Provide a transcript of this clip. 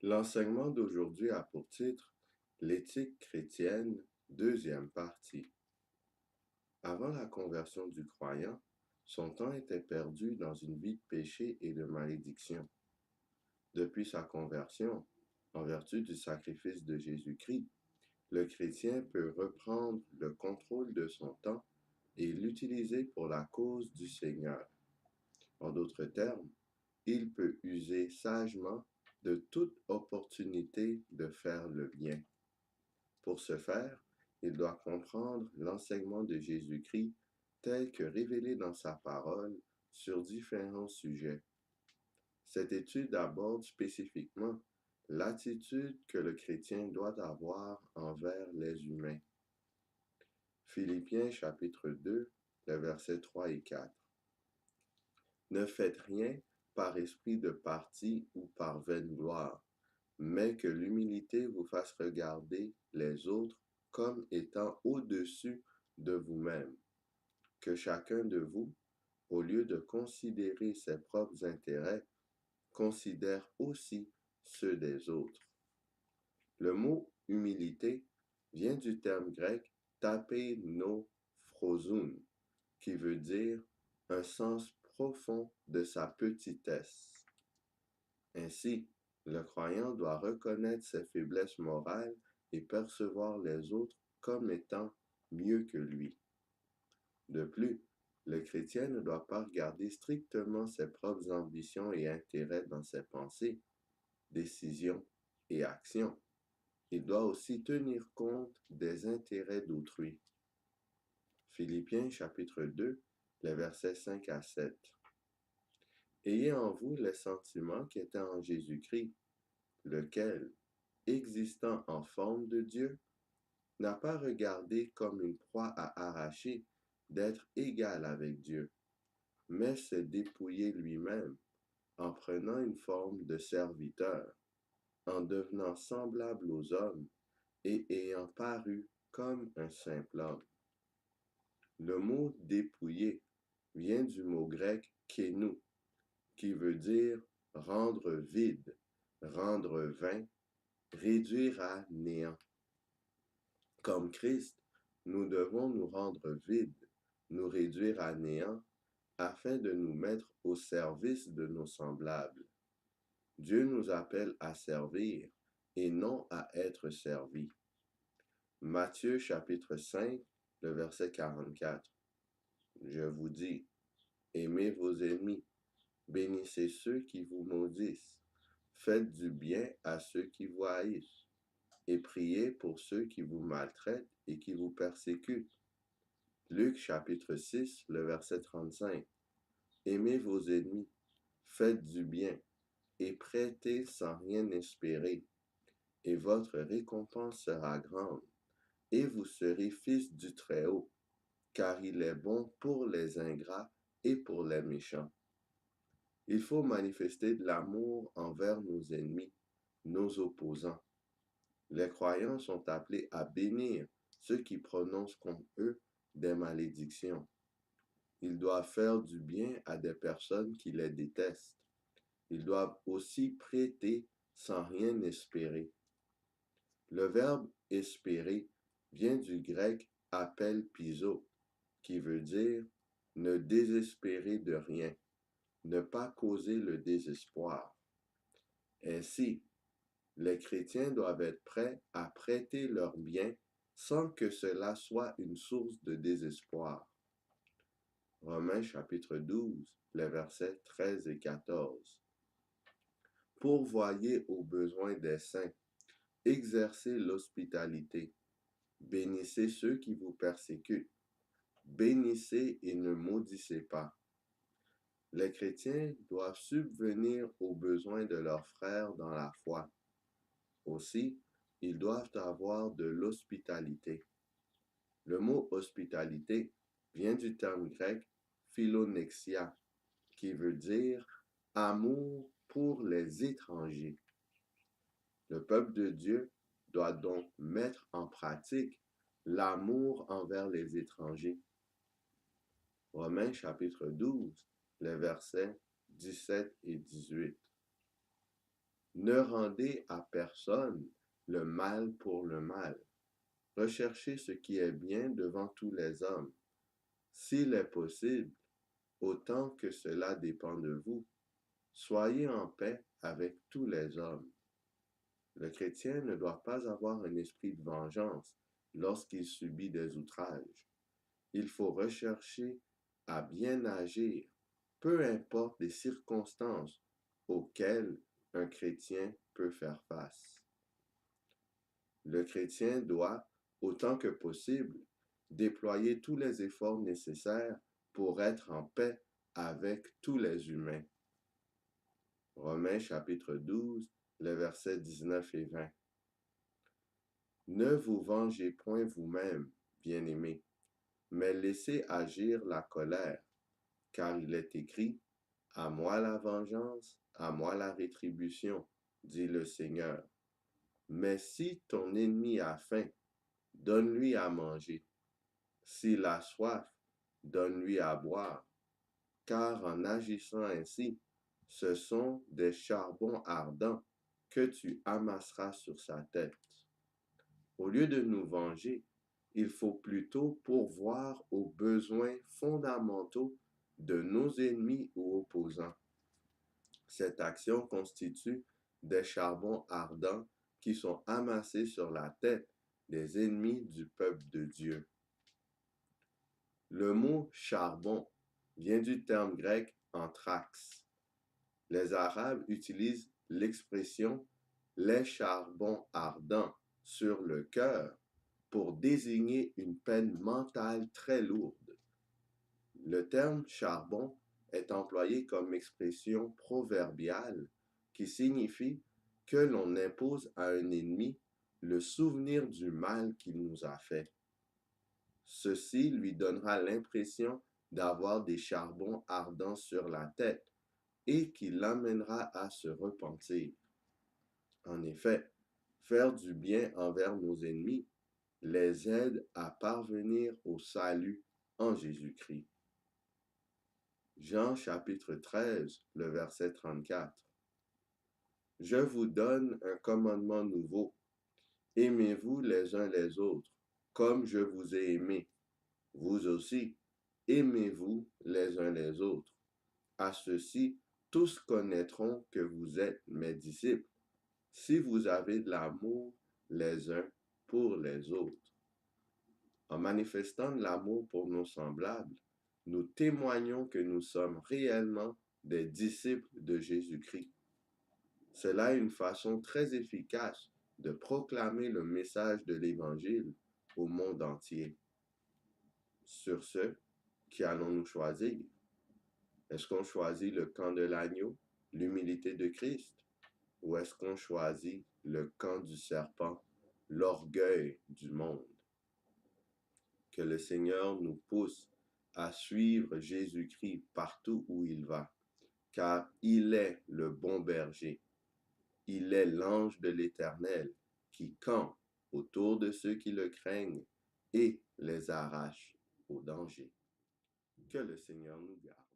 L'enseignement d'aujourd'hui a pour titre L'éthique chrétienne, deuxième partie. Avant la conversion du croyant, son temps était perdu dans une vie de péché et de malédiction. Depuis sa conversion, en vertu du sacrifice de Jésus-Christ, le chrétien peut reprendre le contrôle de son temps et l'utiliser pour la cause du Seigneur. En d'autres termes, il peut user sagement de toute opportunité de faire le bien. Pour ce faire, il doit comprendre l'enseignement de Jésus-Christ tel que révélé dans sa parole sur différents sujets. Cette étude aborde spécifiquement l'attitude que le chrétien doit avoir envers les humains. Philippiens chapitre 2, les versets 3 et 4. Ne faites rien par esprit de parti ou par vaine gloire, mais que l'humilité vous fasse regarder les autres comme étant au-dessus de vous-même. Que chacun de vous, au lieu de considérer ses propres intérêts, considère aussi ceux des autres. Le mot humilité vient du terme grec tapeiноphrozoun, qui veut dire un sens profond de sa petitesse. Ainsi, le croyant doit reconnaître ses faiblesses morales et percevoir les autres comme étant mieux que lui. De plus, le chrétien ne doit pas regarder strictement ses propres ambitions et intérêts dans ses pensées, décisions et actions. Il doit aussi tenir compte des intérêts d'autrui. Philippiens chapitre 2, les versets 5 à 7. Ayez en vous les sentiments qui étaient en Jésus-Christ, lequel, existant en forme de Dieu, n'a pas regardé comme une proie à arracher d'être égal avec Dieu, mais s'est dépouillé lui-même en prenant une forme de serviteur, en devenant semblable aux hommes et ayant paru comme un simple homme. Le mot dépouiller vient du mot grec kénou, qui veut dire rendre vide, rendre vain, réduire à néant. Comme Christ, nous devons nous rendre vides, nous réduire à néant, afin de nous mettre au service de nos semblables. Dieu nous appelle à servir et non à être servis. Matthieu chapitre 5, le verset 44. Je vous dis, aimez vos ennemis, bénissez ceux qui vous maudissent, faites du bien à ceux qui vous haïssent, et priez pour ceux qui vous maltraitent et qui vous persécutent. Luc chapitre 6, le verset 35. Aimez vos ennemis, faites du bien, et prêtez sans rien espérer, et votre récompense sera grande, et vous serez fils du Très-Haut, car il est bon pour les ingrats et pour les méchants. Il faut manifester de l'amour envers nos ennemis, nos opposants. Les croyants sont appelés à bénir ceux qui prononcent contre eux des malédictions. Ils doivent faire du bien à des personnes qui les détestent. Ils doivent aussi prêter sans rien espérer. Le verbe espérer vient du grec apelpizo, qui veut dire ne désespérer de rien, ne pas causer le désespoir. Ainsi, les chrétiens doivent être prêts à prêter leurs biens sans que cela soit une source de désespoir. Romains chapitre 12, les versets 13 et 14. Pourvoyez aux besoins des saints, exercez l'hospitalité, bénissez ceux qui vous persécutent, bénissez et ne maudissez pas. Les chrétiens doivent subvenir aux besoins de leurs frères dans la foi. Aussi, ils doivent avoir de l'hospitalité. Le mot hospitalité vient du terme grec philonexia, qui veut dire amour pour les étrangers. Le peuple de Dieu doit donc mettre en pratique l'amour envers les étrangers. Romains chapitre 12, les versets 17 et 18. Ne rendez à personne le mal pour le mal. Recherchez ce qui est bien devant tous les hommes. S'il est possible, autant que cela dépend de vous, soyez en paix avec tous les hommes. Le chrétien ne doit pas avoir un esprit de vengeance lorsqu'il subit des outrages. Il faut rechercher à bien agir, peu importe les circonstances auxquelles un chrétien peut faire face. Le chrétien doit, autant que possible, déployer tous les efforts nécessaires pour être en paix avec tous les humains. Romains chapitre 12, les versets 19 et 20. Ne vous vengez point vous-même, bien-aimés, mais laissez agir la colère, car il est écrit, à moi la vengeance, à moi la rétribution, dit le Seigneur. Mais si ton ennemi a faim, donne-lui à manger. S'il a soif, donne-lui à boire. Car en agissant ainsi, ce sont des charbons ardents que tu amasseras sur sa tête. Au lieu de nous venger, il faut plutôt pourvoir aux besoins fondamentaux de nos ennemis ou opposants. Cette action constitue des charbons ardents qui sont amassés sur la tête des ennemis du peuple de Dieu. Le mot charbon vient du terme grec anthrax. Les Arabes utilisent l'expression les charbons ardents sur le cœur pour désigner une peine mentale très lourde. Le terme charbon est employé comme expression proverbiale qui signifie que l'on impose à un ennemi le souvenir du mal qu'il nous a fait. Ceci lui donnera l'impression d'avoir des charbons ardents sur la tête et qui l'amènera à se repentir. En effet, faire du bien envers nos ennemis les aide à parvenir au salut en Jésus-Christ. Jean chapitre 13, le verset 34. Je vous donne un commandement nouveau. Aimez-vous les uns les autres, comme je vous ai aimé. Vous aussi, aimez-vous les uns les autres. À ceci, tous connaîtront que vous êtes mes disciples, si vous avez de l'amour les uns pour les autres. En manifestant de l'amour pour nos semblables, nous témoignons que nous sommes réellement des disciples de Jésus-Christ. Cela est une façon très efficace de proclamer le message de l'Évangile au monde entier. Sur ce, qui allons-nous choisir? Est-ce qu'on choisit le camp de l'agneau, l'humilité de Christ, ou est-ce qu'on choisit le camp du serpent, l'orgueil du monde? Que le Seigneur nous pousse à suivre Jésus-Christ partout où il va, car il est le bon berger. Il est l'ange de l'Éternel qui campe autour de ceux qui le craignent et les arrache au danger. Que le Seigneur nous garde.